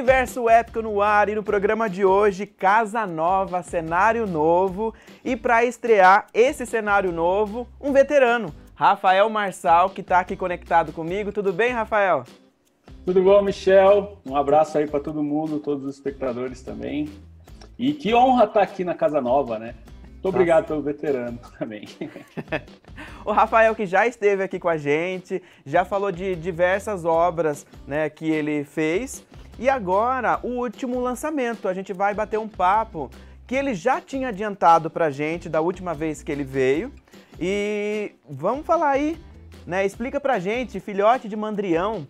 Universo Épico no ar e no programa de hoje, casa nova, cenário novo. E para estrear esse cenário novo, um veterano, Rafael Marçal, que está aqui conectado comigo. Tudo bem, Rafael? Tudo bom, Michel? Um abraço aí para todo mundo, todos os espectadores também. E que honra estar aqui na casa nova, né? Muito obrigado pelo veterano também. O Rafael que já esteve aqui com a gente, já falou de diversas obras, né, que ele fez. E agora, o último lançamento, a gente vai bater um papo que ele já tinha adiantado pra gente da última vez que ele veio. E vamos falar aí, né? Explica pra gente, Filhote de Mandrião.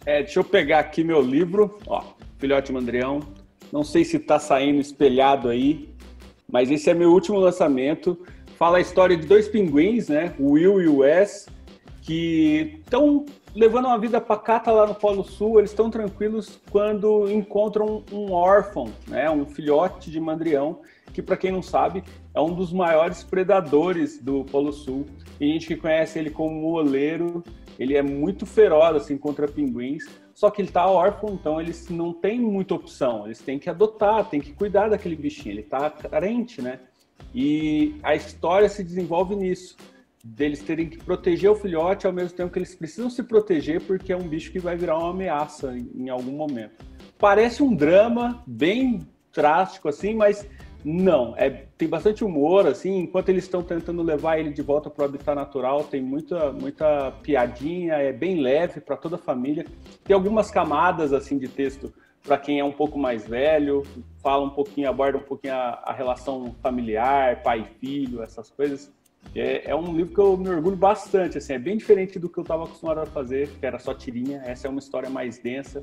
Deixa eu pegar aqui meu livro, ó, Filhote de Mandrião. Não sei se tá saindo espelhado aí, mas esse é meu último lançamento. Fala a história de dois pinguins, né? O Will e o Wes, que estão levando uma vida pacata lá no Polo Sul. Eles estão tranquilos quando encontram um órfão, né? Um filhote de mandrião, que, para quem não sabe, é um dos maiores predadores do Polo Sul. Tem gente que conhece ele como o oleiro. Ele é muito feroz assim, contra pinguins, só que ele está órfão, então eles não têm muita opção. Eles têm que adotar, têm que cuidar daquele bichinho. Ele está carente, né? E a história se desenvolve nisso, deles terem que proteger o filhote ao mesmo tempo que eles precisam se proteger porque é um bicho que vai virar uma ameaça em algum momento. Parece um drama bem drástico assim, mas não, tem bastante humor, assim, enquanto eles estão tentando levar ele de volta para o habitat natural, tem muita piadinha, é bem leve para toda a família. Tem algumas camadas, assim, de texto para quem é um pouco mais velho, fala um pouquinho, aborda um pouquinho a relação familiar, pai e filho, essas coisas. É um livro que eu me orgulho bastante, assim, é bem diferente do que eu estava acostumado a fazer, que era só tirinha. Essa é uma história mais densa,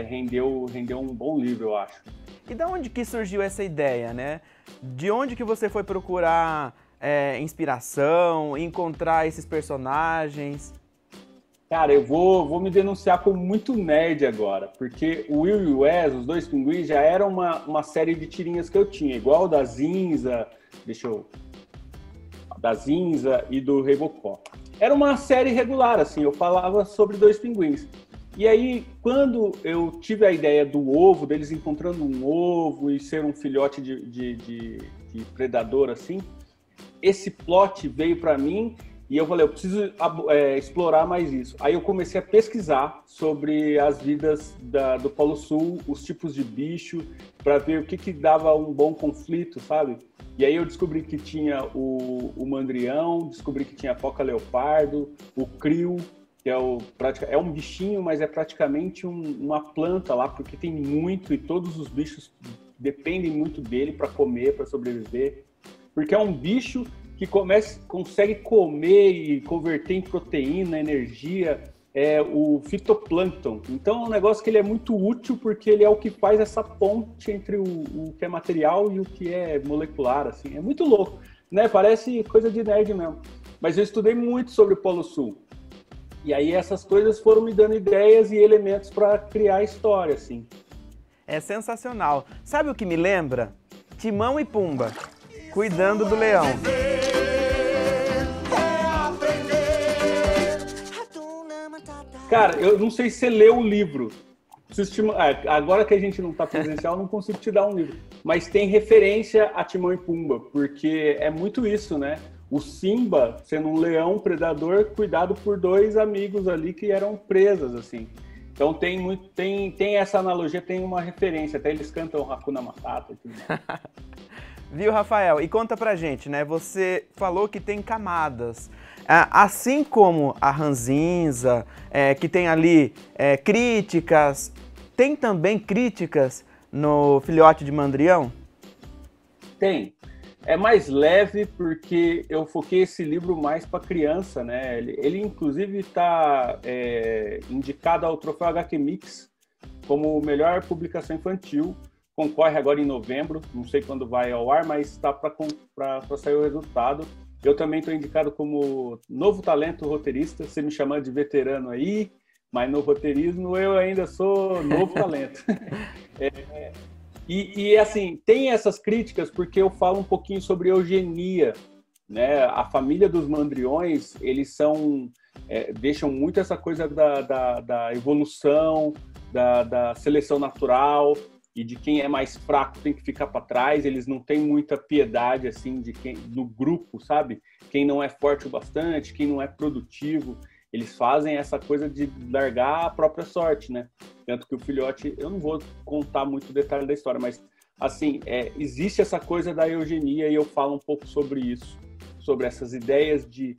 rendeu um bom livro, eu acho. E da onde que surgiu essa ideia, né? De onde que você foi procurar inspiração, encontrar esses personagens? Cara, eu vou me denunciar como muito nerd agora, porque o Will e o Wes, os dois pinguins, já era uma série de tirinhas que eu tinha, igual da Zinza, da Zinza e do Rebocó. Era uma série regular, assim, eu falava sobre dois pinguins. E aí, quando eu tive a ideia do ovo, deles encontrando um ovo e ser um filhote de predador, assim, esse plot veio para mim e eu falei, eu preciso explorar mais isso. Aí eu comecei a pesquisar sobre as vidas do Polo Sul, os tipos de bicho, para ver o que dava um bom conflito, sabe? E aí eu descobri que tinha o mandrião, descobri que tinha a foca leopardo, o krill, que é um bichinho, mas é praticamente uma planta lá, porque tem muito e todos os bichos dependem muito dele para comer, para sobreviver. Porque é um bicho que consegue comer e converter em proteína, energia, o fitoplâncton. Então é um negócio que ele é muito útil porque ele é o que faz essa ponte entre o que é material e o que é molecular, assim. É muito louco, né? Parece coisa de nerd mesmo. Mas eu estudei muito sobre o Polo Sul. E aí essas coisas foram me dando ideias e elementos para criar a história, assim. É sensacional. Sabe o que me lembra? Timão e Pumba, cuidando do leão. Cara, eu não sei se você leu o livro. Agora que a gente não está presencial, eu não consigo te dar um livro. Mas tem referência a Timão e Pumba, porque é muito isso, né? O Simba, sendo um leão predador, cuidado por dois amigos ali que eram presas, assim. Então tem essa analogia, tem uma referência. Até eles cantam Hakuna Matata e tudo mais. Viu, Rafael? E conta pra gente, né? Você falou que tem camadas. Assim como a Ranzinza, que tem ali críticas, tem também críticas no Filhote de Mandrião? Tem. É mais leve porque eu foquei esse livro mais para criança, né? Ele inclusive está indicado ao Troféu HQ Mix como melhor publicação infantil. Concorre agora em novembro, não sei quando vai ao ar, mas está para sair o resultado. Eu também estou indicado como novo talento roteirista, você me chamando de veterano aí, mas no roteirismo eu ainda sou novo talento. E assim, tem essas críticas porque eu falo um pouquinho sobre eugenia, né? A família dos mandriões, eles deixam muito essa coisa da evolução, da seleção natural e de quem é mais fraco tem que ficar para trás. Eles não têm muita piedade assim de quem no grupo, sabe? Quem não é forte o bastante, quem não é produtivo. Eles fazem essa coisa de largar a própria sorte, né? Tanto que o filhote, eu não vou contar muito detalhe da história, mas assim, existe essa coisa da eugenia e eu falo um pouco sobre isso, sobre essas ideias de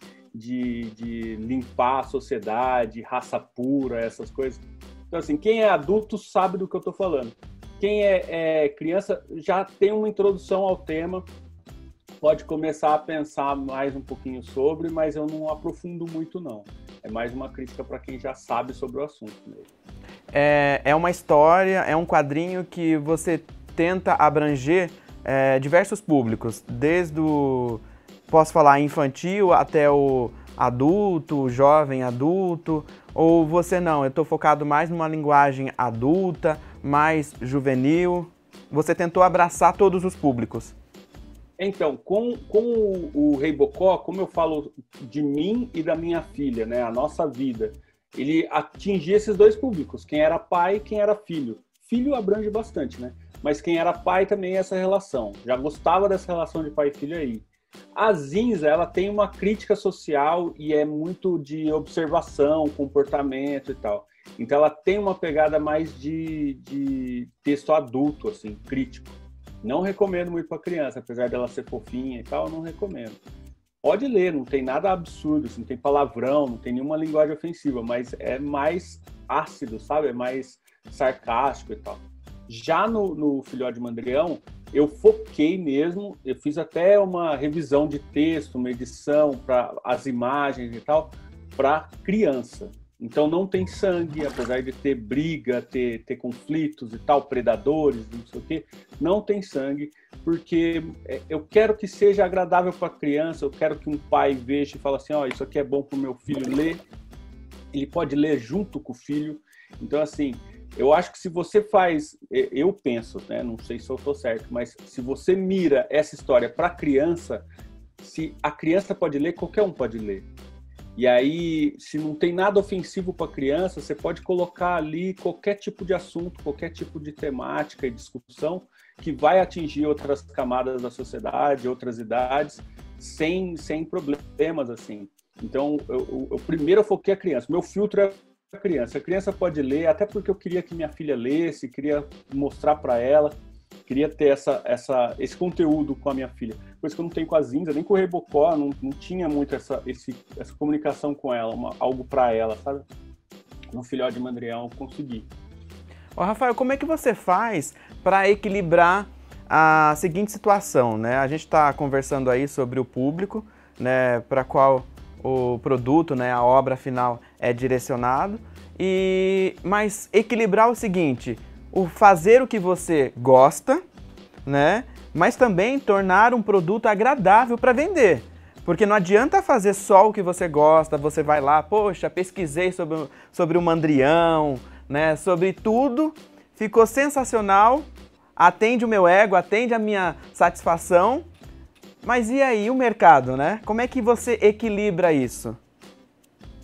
limpar a sociedade, raça pura, essas coisas. Então, assim, quem é adulto sabe do que eu estou falando. Quem é criança já tem uma introdução ao tema, pode começar a pensar mais um pouquinho sobre, mas eu não aprofundo muito, não. É mais uma crítica para quem já sabe sobre o assunto mesmo. É uma história, é um quadrinho que você tenta abranger diversos públicos, desde o, posso falar, infantil até o adulto, jovem adulto, ou você não, eu estou focado mais numa linguagem adulta, mais juvenil. Você tentou abraçar todos os públicos. Então, com o Rei Bocó, como eu falo de mim e da minha filha, né, a nossa vida, ele atingia esses dois públicos, quem era pai e quem era filho. Filho abrange bastante, né? Mas quem era pai também é essa relação. Já gostava dessa relação de pai e filho aí. A Zinza, ela tem uma crítica social e é muito de observação, comportamento e tal. Então ela tem uma pegada mais de texto adulto, assim, crítico. Não recomendo muito para criança, apesar dela ser fofinha e tal, eu não recomendo. Pode ler, não tem nada absurdo, assim, não tem palavrão, não tem nenhuma linguagem ofensiva, mas é mais ácido, sabe? É mais sarcástico e tal. Já no Filhote de Mandrião, eu foquei mesmo, eu fiz até uma revisão de texto, uma edição para as imagens e tal, para criança. Então não tem sangue, apesar de ter briga, ter conflitos e tal, predadores, não sei o quê, não tem sangue, porque eu quero que seja agradável para a criança, eu quero que um pai veja e fale assim, ó, isso aqui é bom para o meu filho ler, ele pode ler junto com o filho. Então, assim, eu acho que se você faz, eu penso, né, não sei se eu estou certo, mas se você mira essa história para a criança, se a criança pode ler, qualquer um pode ler. E aí, se não tem nada ofensivo para a criança, você pode colocar ali qualquer tipo de assunto, qualquer tipo de temática e discussão que vai atingir outras camadas da sociedade, outras idades, sem problemas, assim. Então, eu primeiro eu foquei a criança. Meu filtro é a criança. A criança pode ler, até porque eu queria que minha filha lesse, queria mostrar para ela, queria ter esse conteúdo com a minha filha. Coisa que eu não tenho com a Zinza, nem com o Rei Bocó, não tinha muito essa comunicação com ela, algo para ela, sabe? No Filhote de Mandrião eu consegui. Ô, Rafael, como é que você faz para equilibrar a seguinte situação, né? A gente está conversando aí sobre o público, né, para qual o produto, né, a obra final é direcionado, mas equilibrar o seguinte, o fazer o que você gosta, né, mas também tornar um produto agradável para vender. Porque não adianta fazer só o que você gosta, você vai lá, poxa, pesquisei sobre o Mandrião, né, sobre tudo, ficou sensacional, atende o meu ego, atende a minha satisfação, mas e aí o mercado, né? Como é que você equilibra isso?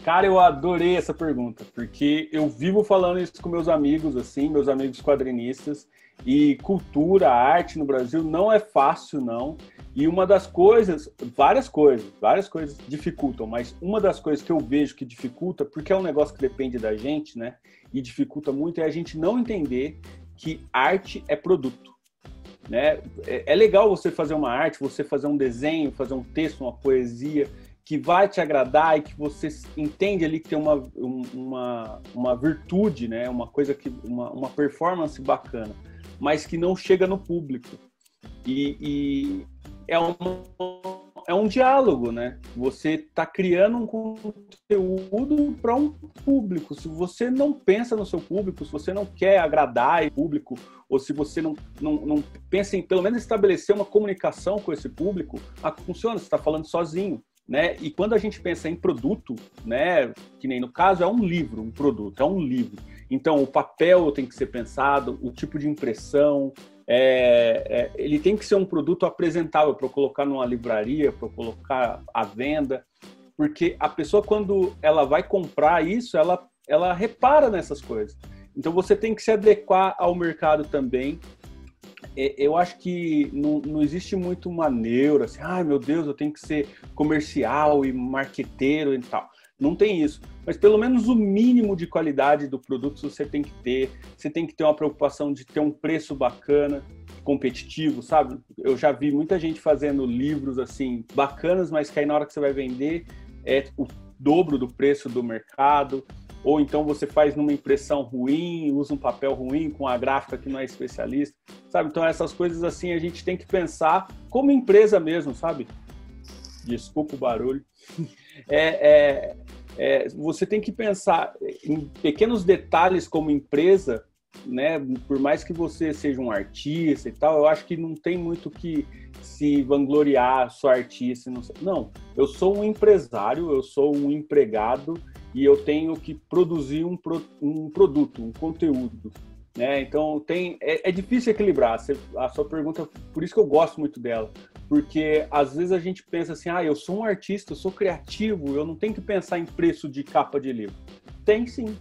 Cara, eu adorei essa pergunta, porque eu vivo falando isso com meus amigos, assim, meus amigos quadrinistas, e cultura, arte no Brasil não é fácil, não. E uma das coisas, várias coisas dificultam, mas uma das coisas que eu vejo que dificulta, porque é um negócio que depende da gente, né? E dificulta muito, é a gente não entender que arte é produto. Né? É legal você fazer uma arte, você fazer um desenho, fazer um texto, uma poesia que vai te agradar e que você entende ali que tem uma virtude, né? Uma coisa que uma performance bacana, mas que não chega no público. E é um diálogo, né? Você está criando um conteúdo para um público. Se você não pensa no seu público, se você não quer agradar o público, ou se você não pensa em, pelo menos, estabelecer uma comunicação com esse público, funciona, você está falando sozinho, né? E quando a gente pensa em produto, né, que nem no caso, é um livro, um produto, é um livro. Então, o papel tem que ser pensado, o tipo de impressão, ele tem que ser um produto apresentável para eu colocar numa livraria, para eu colocar à venda, porque a pessoa, quando ela vai comprar isso, ela repara nessas coisas. Então você tem que se adequar ao mercado também. Eu acho que não existe muito uma neura, assim, ai meu Deus, eu tenho que ser comercial e marqueteiro e tal. Não tem isso. Mas pelo menos o mínimo de qualidade do produto você tem que ter. Você tem que ter uma preocupação de ter um preço bacana, competitivo, sabe? Eu já vi muita gente fazendo livros assim bacanas, mas que aí na hora que você vai vender é o dobro do preço do mercado. Ou então você faz numa impressão ruim, usa um papel ruim com a gráfica que não é especialista, sabe? Então essas coisas assim a gente tem que pensar como empresa mesmo, sabe? Desculpa o barulho. Você tem que pensar em pequenos detalhes como empresa, né? Por mais que você seja um artista e tal, eu acho que não tem muito que se vangloriar, sou artista, não, eu sou um empresário, eu sou um empregado e eu tenho que produzir um produto, um conteúdo, né? Então é difícil equilibrar. A sua pergunta, por isso que eu gosto muito dela, porque às vezes a gente pensa assim, eu sou um artista, eu sou criativo, eu não tenho que pensar em preço de capa de livro. Tem sim,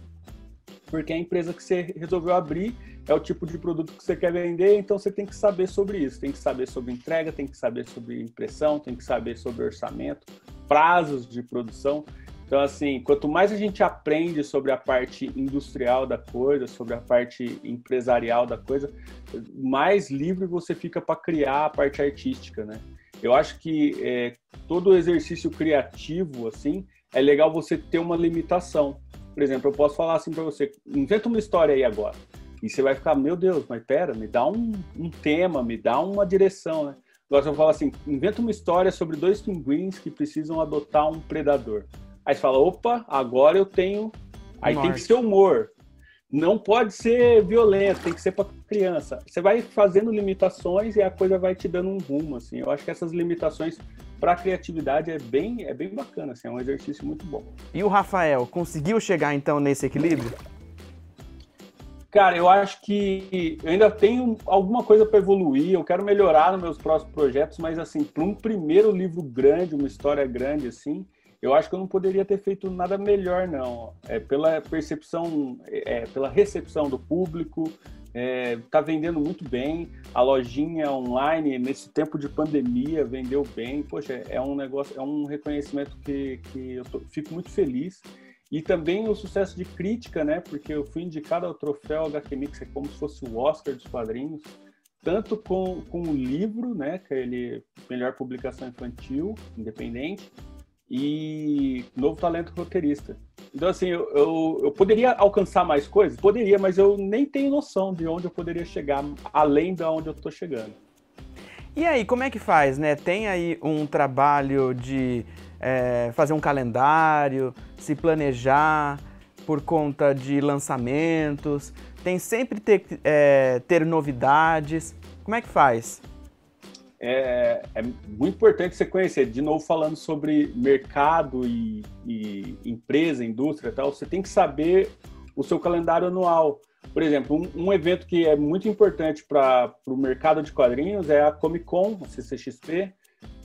porque a empresa que você resolveu abrir é o tipo de produto que você quer vender, então você tem que saber sobre isso, tem que saber sobre entrega, tem que saber sobre impressão, tem que saber sobre orçamento, prazos de produção. Então, assim, quanto mais a gente aprende sobre a parte industrial da coisa, sobre a parte empresarial da coisa, mais livre você fica para criar a parte artística, né? Eu acho que todo exercício criativo, assim, é legal você ter uma limitação. Por exemplo, eu posso falar assim para você, inventa uma história aí agora. E você vai ficar, meu Deus, mas pera, me dá um tema, me dá uma direção, né? Agora eu falo assim, inventa uma história sobre 2 pinguins que precisam adotar um predador. Aí você fala, opa, agora eu tenho... Aí tem que ser humor. Não pode ser violento, tem que ser para criança. Você vai fazendo limitações e a coisa vai te dando um rumo, assim. Eu acho que essas limitações para a criatividade é bem bacana, assim, é um exercício muito bom. E o Rafael, conseguiu chegar então nesse equilíbrio? Cara, eu acho que eu ainda tenho alguma coisa para evoluir, eu quero melhorar nos meus próximos projetos, mas assim, para um primeiro livro grande, uma história grande assim, eu acho que eu não poderia ter feito nada melhor, não. Pela percepção, pela recepção do público, tá vendendo muito bem. A lojinha online, nesse tempo de pandemia, vendeu bem. Poxa, é um negócio, é um reconhecimento que eu fico muito feliz. E também o sucesso de crítica, né? Porque eu fui indicado ao troféu HQ Mix, como se fosse o Oscar dos quadrinhos, tanto com o livro, né? Que é ele melhor publicação infantil, independente, e novo talento roteirista. Então, assim, eu poderia alcançar mais coisas? Poderia, mas eu nem tenho noção de onde eu poderia chegar, além de onde eu estou chegando. E aí, como é que faz, né? Tem aí um trabalho de fazer um calendário, se planejar por conta de lançamentos, tem sempre ter novidades. Como é que faz? É muito importante você conhecer, de novo falando sobre mercado e empresa, indústria e tal, você tem que saber o seu calendário anual. Por exemplo, um evento que é muito importante para o mercado de quadrinhos é a Comic Con, a CCXP,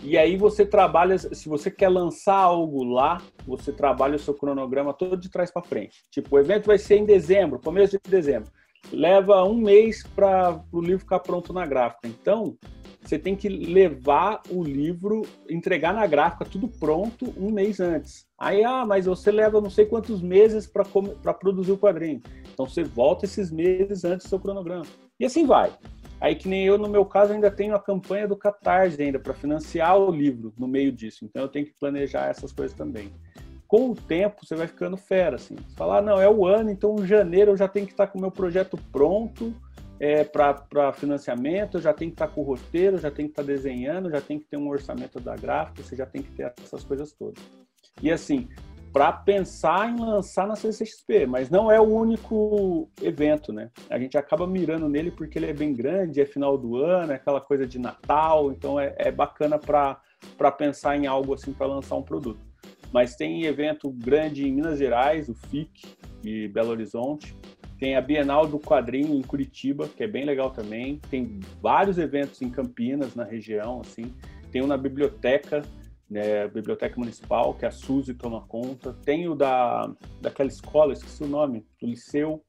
e aí você trabalha, se você quer lançar algo lá, você trabalha o seu cronograma todo de trás para frente. Tipo, o evento vai ser em dezembro, começo de dezembro. Leva um mês para o livro ficar pronto na gráfica. Então, você tem que levar o livro, entregar na gráfica tudo pronto um mês antes. Aí, mas você leva não sei quantos meses para produzir o quadrinho. Então, você volta esses meses antes do seu cronograma. E assim vai. Aí, que nem eu, no meu caso, ainda tenho a campanha do Catarse ainda para financiar o livro no meio disso. Então, eu tenho que planejar essas coisas também. Com o tempo, você vai ficando fera, assim. Você fala, não, é o ano, então em janeiro eu já tenho que estar com o meu projeto pronto para financiamento, eu já tenho que estar com o roteiro, já tenho que estar desenhando, já tenho que ter um orçamento da gráfica, você já tem que ter essas coisas todas. E assim, para pensar em lançar na CCXP, mas não é o único evento, né? A gente acaba mirando nele porque ele é bem grande, é final do ano, é aquela coisa de Natal, então é bacana para pensar em algo assim para lançar um produto. Mas tem evento grande em Minas Gerais, o FIC, de Belo Horizonte. Tem a Bienal do Quadrinho em Curitiba, que é bem legal também. Tem vários eventos em Campinas, na região, assim. Tem um na biblioteca, né, Biblioteca Municipal, que a Suzy toma conta. Tem o daquela escola, esqueci o nome, do Liceu.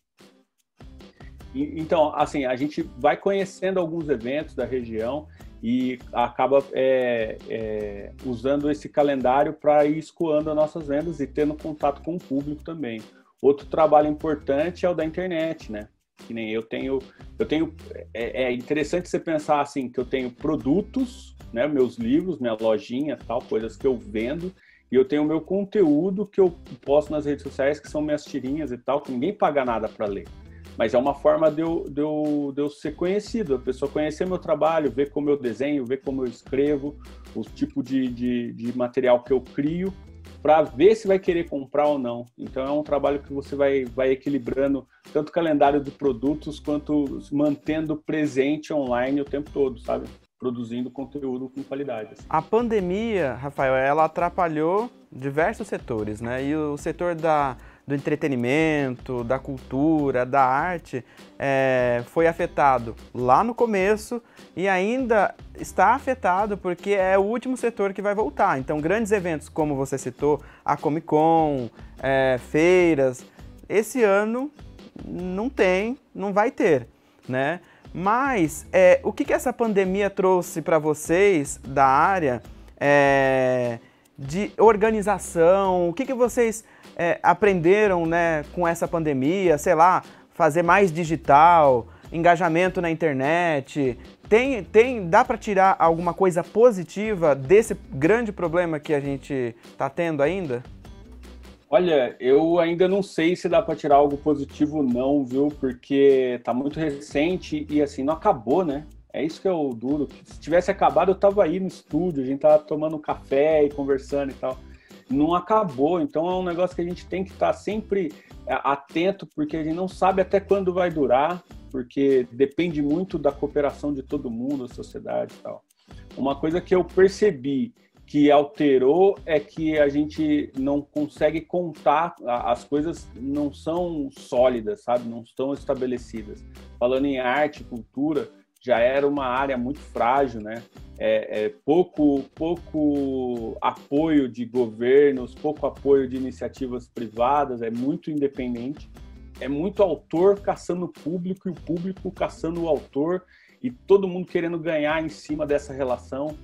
Então, assim, a gente vai conhecendo alguns eventos da região e acaba usando esse calendário para ir escoando as nossas vendas e tendo contato com o público também. Outro trabalho importante é o da internet, né? Que nem eu tenho é interessante você pensar assim, que eu tenho produtos, né, meus livros, minha lojinha, tal, coisas que eu vendo, e eu tenho o meu conteúdo que eu posto nas redes sociais, que são minhas tirinhas e tal, que ninguém paga nada para ler. Mas é uma forma de eu ser conhecido, a pessoa conhecer meu trabalho, ver como eu desenho, ver como eu escrevo, o tipo de material que eu crio, para ver se vai querer comprar ou não. Então é um trabalho que você vai equilibrando tanto o calendário de produtos quanto mantendo presente online o tempo todo, sabe? Produzindo conteúdo com qualidade. Assim. A pandemia, Rafael, ela atrapalhou diversos setores, né? E o setor do entretenimento, da cultura, da arte, foi afetado lá no começo e ainda está afetado porque é o último setor que vai voltar. Então, grandes eventos, como você citou, a Comic Con, feiras, esse ano não vai ter, né? Mas o que essa pandemia trouxe para vocês da área de organização? O que vocês aprenderam, né, com essa pandemia? Sei lá, fazer mais digital, engajamento na internet. Dá para tirar alguma coisa positiva desse grande problema que a gente está tendo ainda? Olha, eu ainda não sei se dá para tirar algo positivo não, viu? Porque tá muito recente e assim, não acabou, né? É isso que é o duro. Se tivesse acabado, eu tava aí no estúdio, a gente tava tomando café e conversando e tal. Não acabou, então é um negócio que a gente tem que estar sempre atento, porque a gente não sabe até quando vai durar, porque depende muito da cooperação de todo mundo, da sociedade e tal. Uma coisa que eu percebi que alterou é que a gente não consegue contar, as coisas não são sólidas, sabe? Não estão estabelecidas. Falando em arte, cultura, já era uma área muito frágil, né? Pouco apoio de governos, pouco apoio de iniciativas privadas, é muito independente. É muito autor caçando público e o público caçando o autor e todo mundo querendo ganhar em cima dessa relação.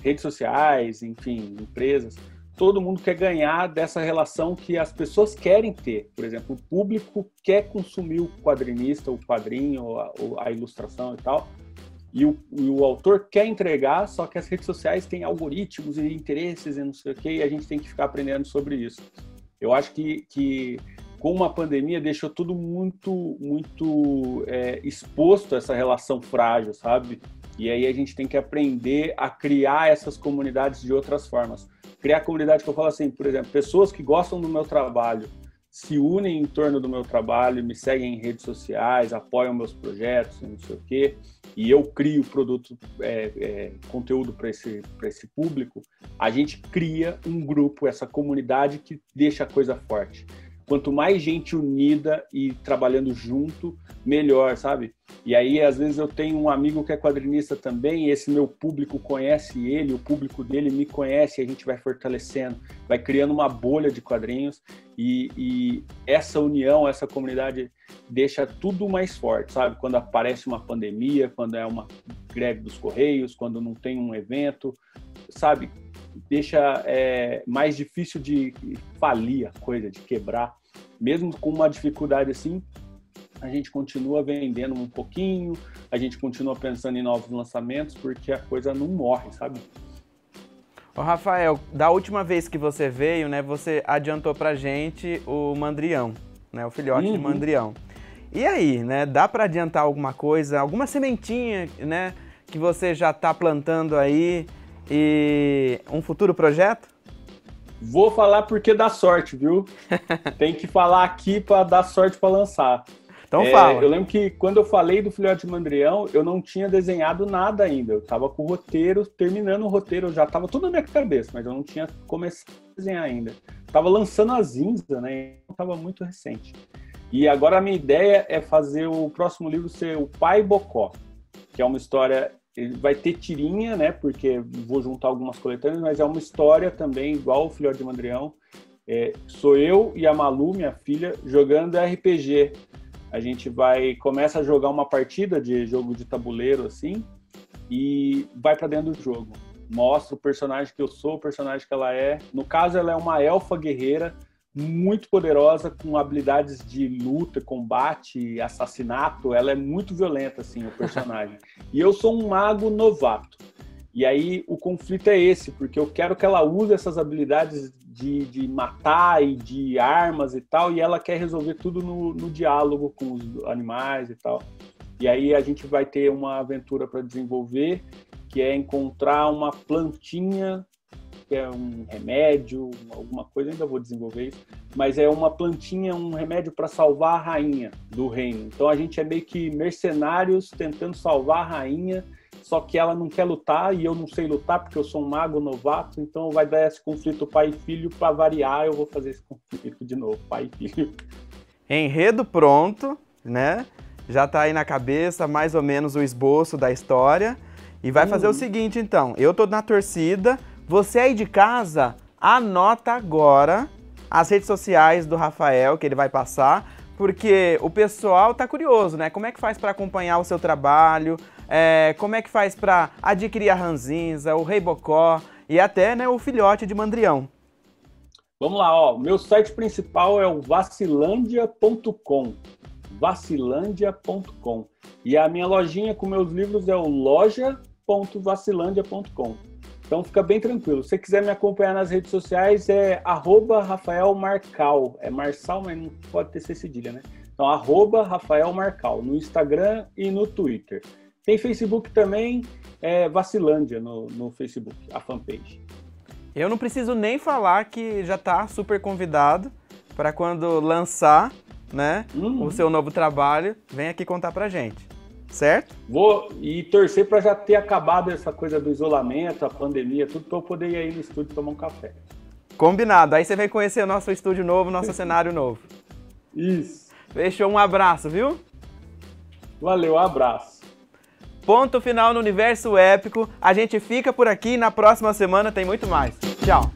Redes sociais, enfim, empresas, todo mundo quer ganhar dessa relação que as pessoas querem ter. Por exemplo, o público quer consumir o quadrinista, o quadrinho, a ilustração e tal, e o autor quer entregar, só que as redes sociais têm algoritmos e interesses e não sei o quê, e a gente tem que ficar aprendendo sobre isso. Eu acho que com a pandemia deixou tudo muito exposto a essa relação frágil, sabe? E aí a gente tem que aprender a criar essas comunidades de outras formas. Criar comunidade que eu falo assim, por exemplo, pessoas que gostam do meu trabalho, se unem em torno do meu trabalho, me seguem em redes sociais, apoiam meus projetos, não sei o quê, e eu crio produto, conteúdo para esse público, a gente cria um grupo, essa comunidade que deixa a coisa forte. Quanto mais gente unida e trabalhando junto, melhor, sabe? E aí, às vezes, eu tenho um amigo que é quadrinista também, e esse meu público conhece ele, o público dele me conhece, e a gente vai fortalecendo, vai criando uma bolha de quadrinhos, e essa união, essa comunidade deixa tudo mais forte, sabe? Quando aparece uma pandemia, quando é uma greve dos Correios, quando não tem um evento, sabe? Deixa mais difícil de falir a coisa, de quebrar. Mesmo com uma dificuldade assim, a gente continua vendendo um pouquinho, a gente continua pensando em novos lançamentos, porque a coisa não morre, sabe? Ô Rafael, da última vez que você veio, né, você adiantou pra gente o Mandrião, né, o filhote de Mandrião. E aí, né, dá pra adiantar alguma coisa, alguma sementinha, né, que você já tá plantando aí e um futuro projeto? Vou falar porque dá sorte, viu? Tem que falar aqui para dar sorte para lançar. Então fala. Eu lembro que quando eu falei do Filhote de Mandrião, eu não tinha desenhado nada ainda. Eu estava com o roteiro, terminando o roteiro, já estava tudo na minha cabeça, mas eu não tinha começado a desenhar ainda. Estava lançando a Zinza, né? Estava muito recente. E agora a minha ideia é fazer o próximo livro ser o Pai Bocó, que é uma história... Ele vai ter tirinha, né? Porque vou juntar algumas coletâneas, mas é uma história também, igual o Filhote de Mandrião. Sou eu e a Malu, minha filha, jogando RPG A gente começa a jogar uma partida de jogo de tabuleiro, assim, e vai para dentro do jogo. Mostra o personagem que eu sou, o personagem que ela é. No caso, ela é uma elfa guerreira muito poderosa, com habilidades de luta, combate, assassinato. Ela é muito violenta, assim, o personagem. E eu sou um mago novato. E aí o conflito é esse, porque eu quero que ela use essas habilidades de matar e de armas e tal, e ela quer resolver tudo no diálogo com os animais e tal. E aí a gente vai ter uma aventura para desenvolver, que é encontrar uma plantinha, que é um remédio, alguma coisa, ainda vou desenvolver isso, mas é uma plantinha, um remédio para salvar a rainha do reino. Então a gente é meio que mercenários tentando salvar a rainha, só que ela não quer lutar e eu não sei lutar porque eu sou um mago novato, então vai dar esse conflito pai e filho. Para variar, eu vou fazer esse conflito de novo, pai e filho. Enredo pronto, né? Já tá aí na cabeça mais ou menos o esboço da história. E vai fazer o seguinte, então. Eu tô na torcida. Você aí de casa, anota agora as redes sociais do Rafael, que ele vai passar, porque o pessoal tá curioso, né? Como é que faz para acompanhar o seu trabalho? Como é que faz para adquirir a Ranzinza, o Rei Bocó e até, né, o filhote de Mandrião? Vamos lá, ó. Meu site principal é o Vacilândia.com. Vacilândia.com. E a minha lojinha com meus livros é o loja.vacilândia.com. Então fica bem tranquilo. Se você quiser me acompanhar nas redes sociais, é @RafaelMarcal. É Marçal, mas não pode ter cedilha, né? Então, @RafaelMarcal, no Instagram e no Twitter. Tem Facebook também, Vacilândia no Facebook, a fanpage. Eu não preciso nem falar que já tá super convidado para quando lançar, né, o seu novo trabalho, vem aqui contar pra gente, certo? Vou torcer para já ter acabado essa coisa do isolamento, a pandemia, tudo, para eu poder ir aí no estúdio tomar um café. Combinado, aí você vem conhecer o nosso estúdio novo, nosso cenário novo. Isso. Fechou, um abraço, viu? Valeu, abraço. Ponto final no Universo Épico. A gente fica por aqui e na próxima semana tem muito mais. Tchau!